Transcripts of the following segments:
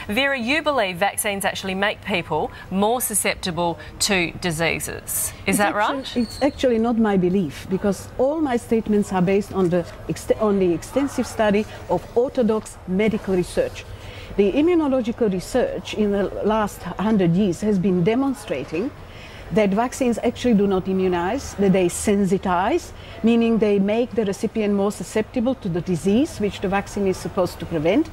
Vera, you believe vaccines actually make people more susceptible to diseases. Is that right? It's actually not my belief, because all my statements are based on the extensive study of orthodox medical research. The immunological research in the last 100 years has been demonstrating that vaccines actually do not immunize, that they sensitize, meaning they make the recipient more susceptible to the disease which the vaccine is supposed to prevent,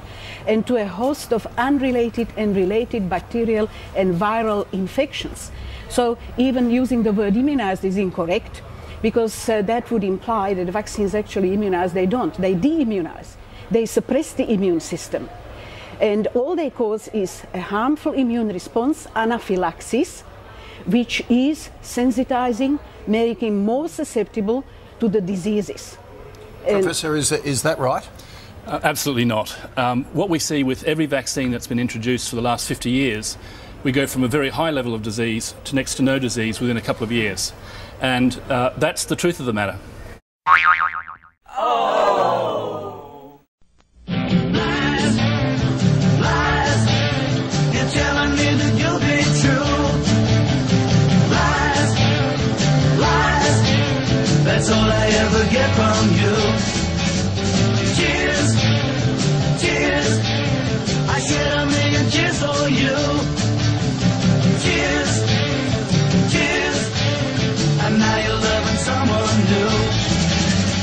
and to a host of unrelated and related bacterial and viral infections. So even using the word immunized is incorrect, because that would imply that the vaccines actually immunize. They don't. They de-immunize. They suppress the immune system. And all they cause is a harmful immune response, anaphylaxis, which is sensitizing, making more susceptible to the diseases. Professor, is that right? Absolutely not. What we see with every vaccine that's been introduced for the last 50 years, we go from a very high level of disease to next to no disease within a couple of years. And that's the truth of the matter. Oh! Lies, lies, you're telling me that you'll be true. Lies, lies, that's all I ever get from you. Cheers, cheers, I shed a million cheers for you. Cheers, cheers, and now you're loving someone new.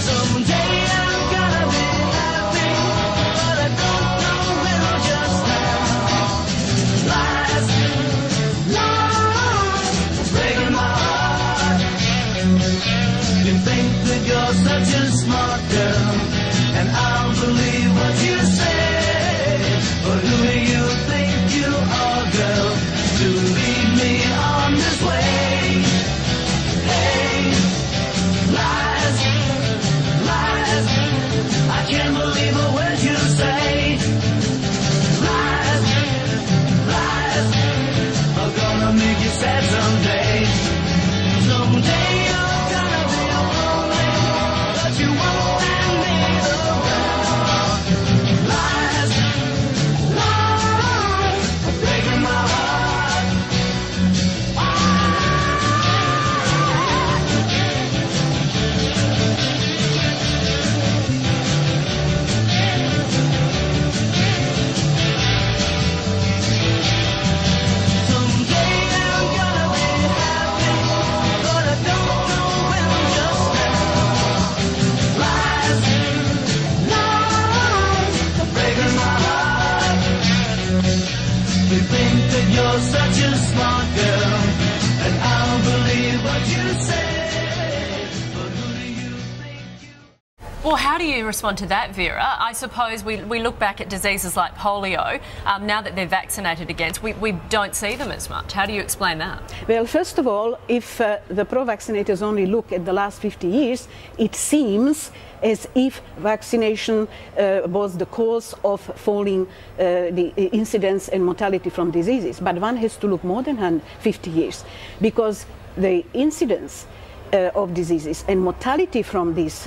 Someday I'm gonna be happy, but I don't know when, just now. Lies, lies, breaking my heart. You think that you're such a smart girl, and I'll believe what you say. But who do you think you are, girl, to lead me on this way? Hey, lies, lies, I can't believe a word you say. Lies, lies, are gonna make you sad someday. Someday you're gonna be lonely, but you won't hand me around. Lies, lies, are breaking my heart. Someday I'm gonna be happy, but I don't know when, just now. Lies, lies, are breaking my heart. You think that you're such a smart girl, and I'll believe what you say. But who do you think you... Well, how do you respond to that, Vera? I suppose we look back at diseases like polio, now that they're vaccinated against, we don't see them as much. How do you explain that? Well, first of all, if the pro-vaccinators only look at the last 50 years, it seems as if vaccination was the cause of falling the incidence and mortality from diseases. But one has to look more than 50 years, because the incidence of diseases and mortality from these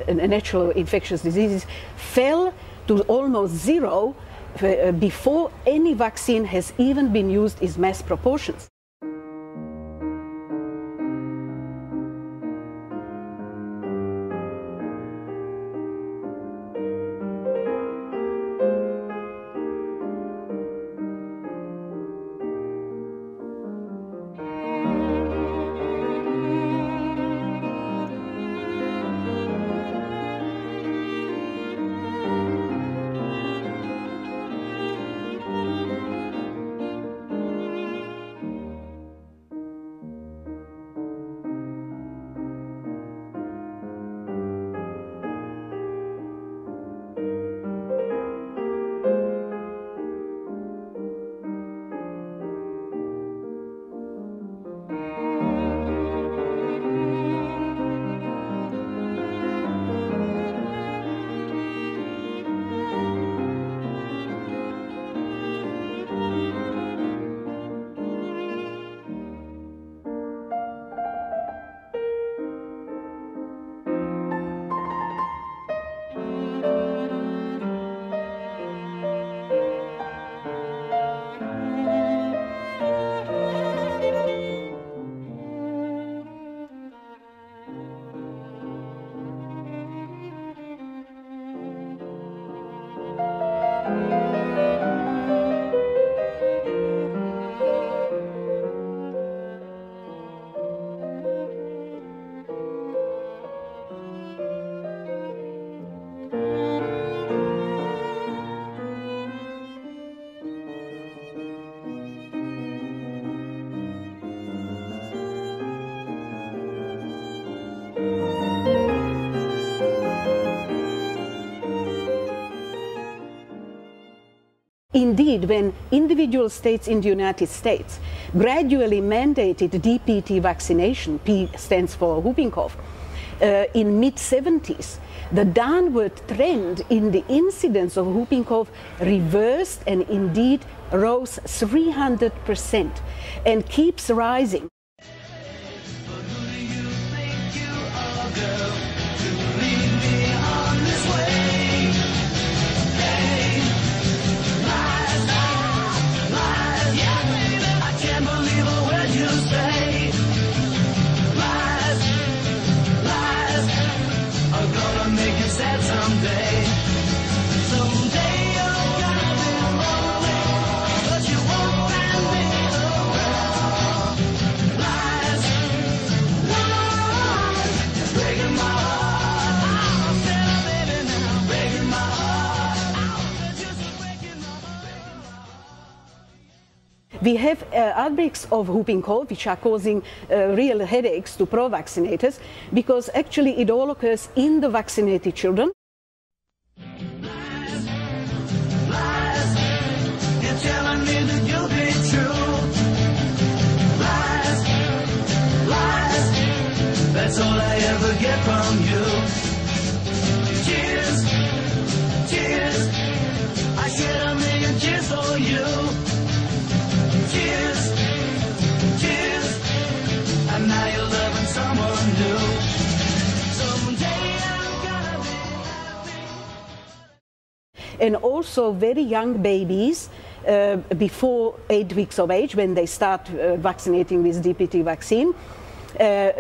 natural infectious diseases fell to almost zero before any vaccine has even been used in mass proportions. Indeed, when individual states in the United States gradually mandated DPT vaccination, P stands for whooping cough, in mid-70s, the downward trend in the incidence of whooping cough reversed and indeed rose 300% and keeps rising. We have outbreaks of whooping cough which are causing real headaches to pro-vaccinators because actually it all occurs in the vaccinated children. Lies, lies, you're telling me that you'll be true. Lies, lies, that's all I ever get from you. Cheers, cheers, I shed a million tears for you. Cheers, cheers, and now you're loving someone new. Someday I'm gonna be happy. And also very young babies before 8 weeks of age when they start vaccinating with DPT vaccine.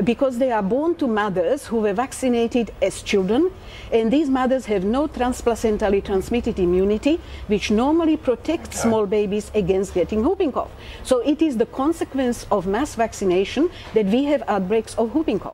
Because they are born to mothers who were vaccinated as children, and these mothers have no transplacentally transmitted immunity, which normally protects small babies against getting whooping cough. So it is the consequence of mass vaccination that we have outbreaks of whooping cough.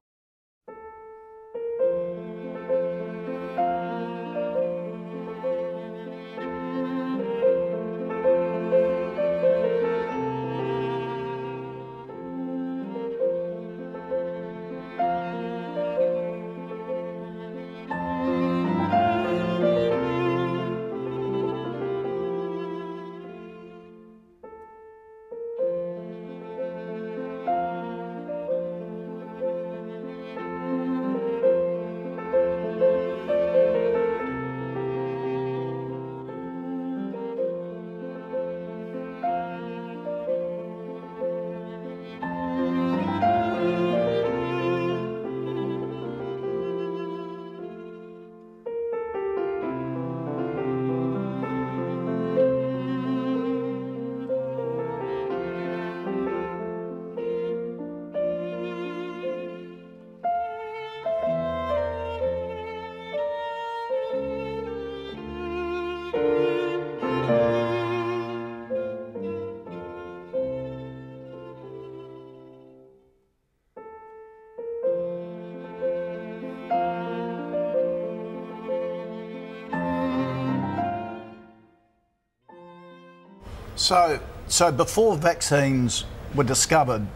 So before vaccines were discovered,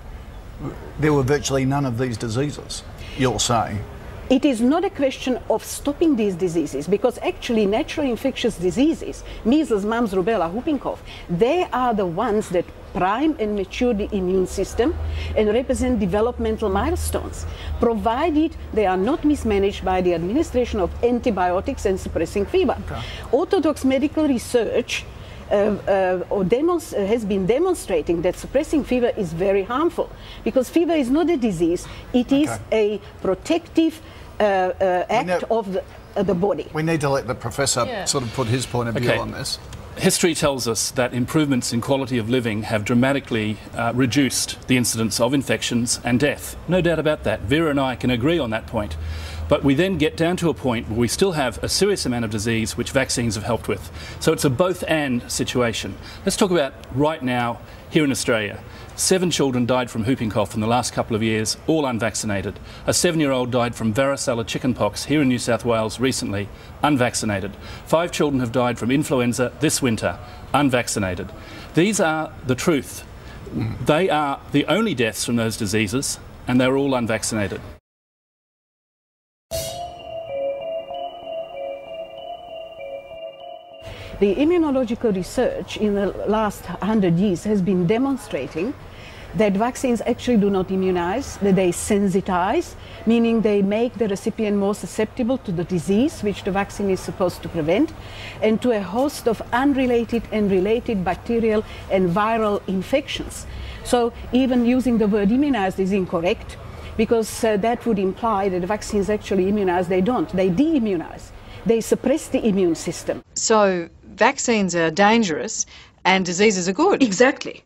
there were virtually none of these diseases, you're saying? It is not a question of stopping these diseases, because actually natural infectious diseases, measles, mumps, rubella, whooping cough, they are the ones that prime and mature the immune system and represent developmental milestones, provided they are not mismanaged by the administration of antibiotics and suppressing fever. Okay. Orthodox medical research has been demonstrating that suppressing fever is very harmful, because fever is not a disease, it is a protective act of the body. We need to let the professor sort of put his point of view on this. History tells us that improvements in quality of living have dramatically reduced the incidence of infections and death. No doubt about that. Viera and I can agree on that point. But we then get down to a point where we still have a serious amount of disease which vaccines have helped with. So it's a both-and situation. Let's talk about right now here in Australia. 7 children died from whooping cough in the last couple of years, all unvaccinated. A 7-year-old died from varicella chickenpox here in New South Wales recently, unvaccinated. 5 children have died from influenza this winter, unvaccinated. These are the truth. They are the only deaths from those diseases, and they're all unvaccinated. The immunological research in the last 100 years has been demonstrating that vaccines actually do not immunize, that they sensitize, meaning they make the recipient more susceptible to the disease which the vaccine is supposed to prevent, and to a host of unrelated and related bacterial and viral infections. So even using the word immunized is incorrect, because that would imply that the vaccines actually immunize. They don't. They de-immunize. They suppress the immune system. So vaccines are dangerous and diseases are good. Exactly.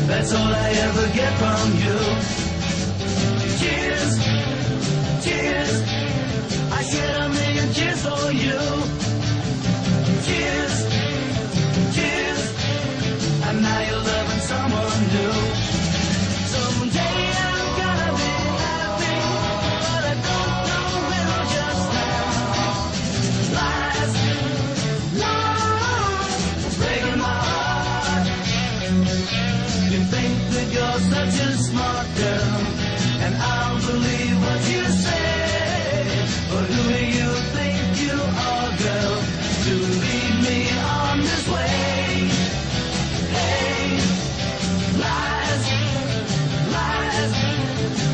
That's all I ever get from you. Cheers, cheers. I shed a million cheers for you. Cheers, cheers. And now you're loving someone new. Someday I'm gonna be happy, but I don't know when or just now. Lies, lies, breaking my heart. You think that you're such a smart girl, and I'll believe what you say. But who do you think you are, girl, to lead me on this way? Hey, lies, lies,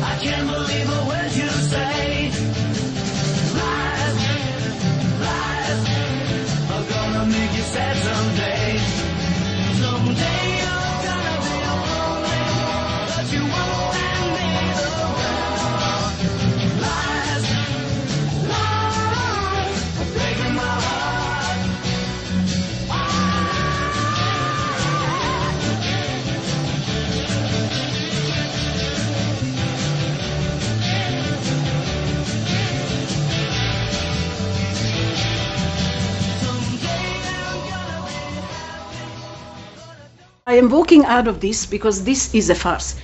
I can't believe a word you say. Lies, lies, are gonna make you sad someday. Someday you're gonna be lonely, but you won't hand me around. Lies, lies, are breaking my heart. Someday I'm gonna be happy. I am walking out of this because this is a farce.